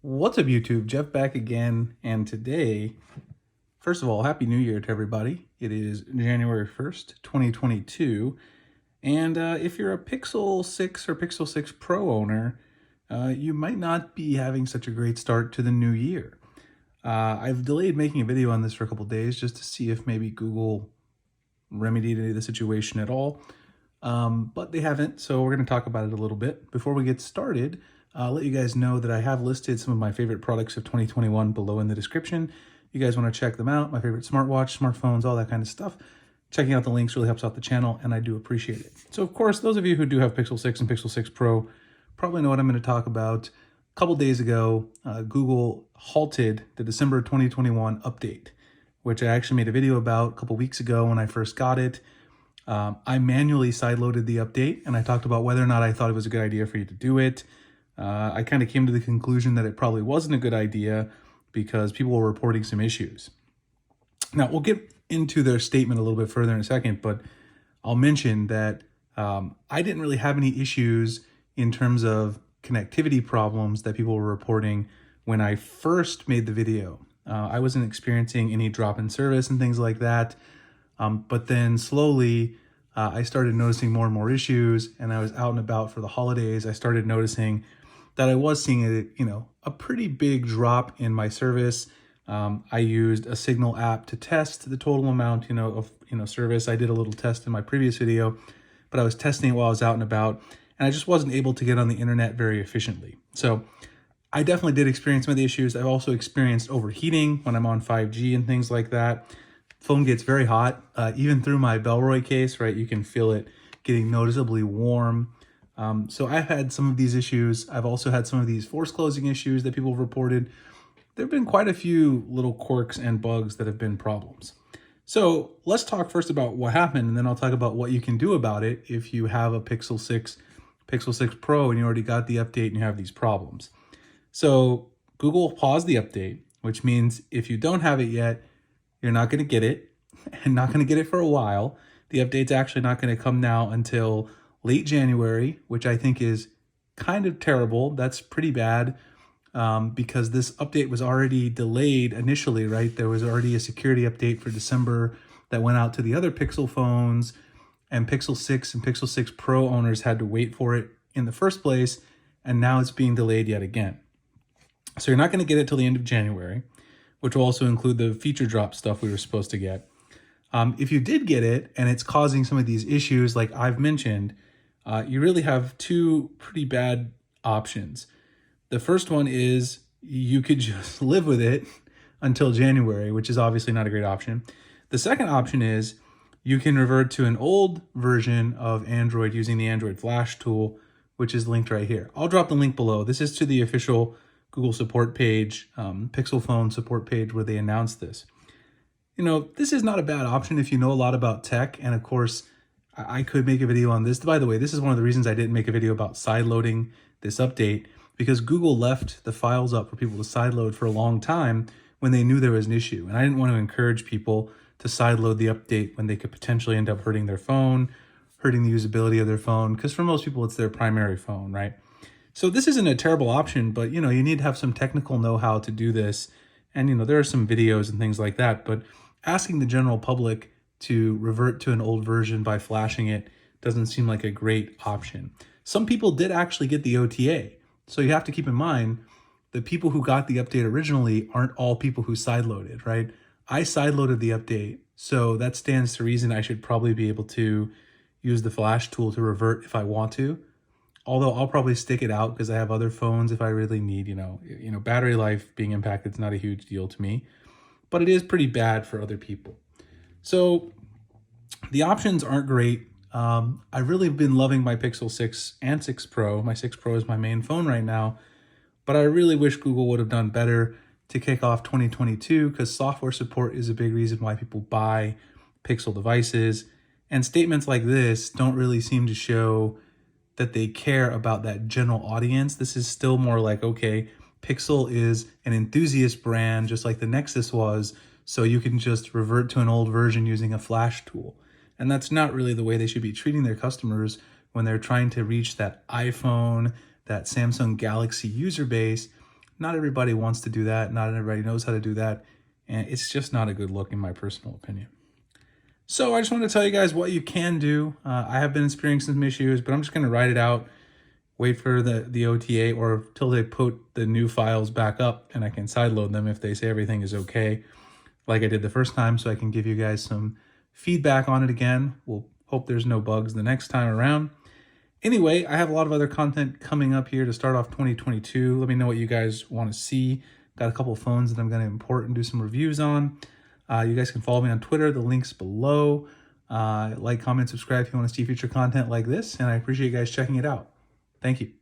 What's up, YouTube? Jeff back again, and today, first of all, Happy New Year to everybody. It is January 1st, 2022, and if you're a Pixel 6 or Pixel 6 Pro owner, you might not be having such a great start to the new year. I've delayed making a video on this for a couple days just to see if maybe Google remedied the situation at all, but they haven't, so we're going to talk about it a little bit. Before we get started, I'll let you guys know that I have listed some of my favorite products of 2021 below in the description. You guys want to check them out, my favorite smartwatch, smartphones, all that kind of stuff. Checking out the links really helps out the channel, and I do appreciate it. So, of course, those of you who do have Pixel 6 and Pixel 6 Pro probably know what I'm going to talk about. A couple days ago, Google halted the December 2021 update, which I actually made a video about a couple weeks ago when I first got it. I manually sideloaded the update, and I talked about whether or not I thought it was a good idea for you to do it. I kind of came to the conclusion that it probably wasn't a good idea because people were reporting some issues. Now, we'll get into their statement a little bit further in a second, but I'll mention that I didn't really have any issues in terms of connectivity problems that people were reporting when I first made the video. I wasn't experiencing any drop in service and things like that. But then slowly, I started noticing more and more issues, and I was out and about for the holidays. I started noticing that I was seeing a pretty big drop in my service. I used a Signal app to test the total amount, of service. I did a little test in my previous video, but I was testing it while I was out and about, and I just wasn't able to get on the internet very efficiently. So I definitely did experience some of the issues. I've also experienced overheating when I'm on 5G and things like that. Phone gets very hot, even through my Bellroy case, right? You can feel it getting noticeably warm. So I've had some of these issues. I've also had some of these force closing issues that people have reported. There have been quite a few little quirks and bugs that have been problems. So let's talk first about what happened, and then I'll talk about what you can do about it if you have a Pixel 6, Pixel 6 Pro, and you already got the update and you have these problems. So Google paused the update, which means if you don't have it yet, you're not going to get it, and not going to get it for a while. The update's actually not going to come now until late January, which I think is kind of terrible. That's pretty bad because this update was already delayed initially, right? There was already a security update for December that went out to the other Pixel phones, and Pixel 6 and Pixel 6 Pro owners had to wait for it in the first place, and now it's being delayed yet again. So you're not going to get it till the end of January, which will also include the feature drop stuff we were supposed to get. If you did get it and it's causing some of these issues like I've mentioned, you really have two pretty bad options. The first one is you could just live with it until January, which is obviously not a great option. The second option is you can revert to an old version of Android using the Android Flash tool, which is linked right here. I'll drop the link below. This is to the official Google support page, Pixel phone support page, where they announced this. This is not a bad option if you know a lot about tech, and of course, I could make a video on this. By the way, this is one of the reasons I didn't make a video about sideloading this update, because Google left the files up for people to sideload for a long time when they knew there was an issue, and I didn't want to encourage people to sideload the update when they could potentially end up hurting their phone, hurting the usability of their phone, because for most people, it's their primary phone, right? So this isn't a terrible option, but you need to have some technical know-how to do this. And there are some videos and things like that, but asking the general public to revert to an old version by flashing it doesn't seem like a great option. Some people did actually get the OTA. So you have to keep in mind the people who got the update originally aren't all people who sideloaded, right? I sideloaded the update, so that stands to reason I should probably be able to use the flash tool to revert if I want to. Although I'll probably stick it out because I have other phones if I really need, battery life being impacted is not a huge deal to me, but it is pretty bad for other people. So the options aren't great. I've really been loving my Pixel 6 and 6 Pro. My 6 Pro is my main phone right now, but I really wish Google would have done better to kick off 2022 because software support is a big reason why people buy Pixel devices. And statements like this don't really seem to show that they care about that general audience. This is still more like, okay, Pixel is an enthusiast brand, just like the Nexus was, so you can just revert to an old version using a flash tool. And that's not really the way they should be treating their customers when they're trying to reach that iPhone, that Samsung Galaxy user base. not everybody wants to do that. Not everybody knows how to do that. And it's just not a good look in my personal opinion. So I just want to tell you guys what you can do. I have been experiencing some issues, but I'm just going to write it out, wait for the OTA or till they put the new files back up and I can sideload them if they say everything is okay, like I did the first time, so I can give you guys some feedback on it again. We'll hope there's no bugs the next time around. Anyway, I have a lot of other content coming up here to start off 2022. Let me know what you guys want to see. Got a couple phones that I'm going to import and do some reviews on. You guys can follow me on Twitter. The link's below. Like, comment, subscribe if you want to see future content like this. And I appreciate you guys checking it out. Thank you.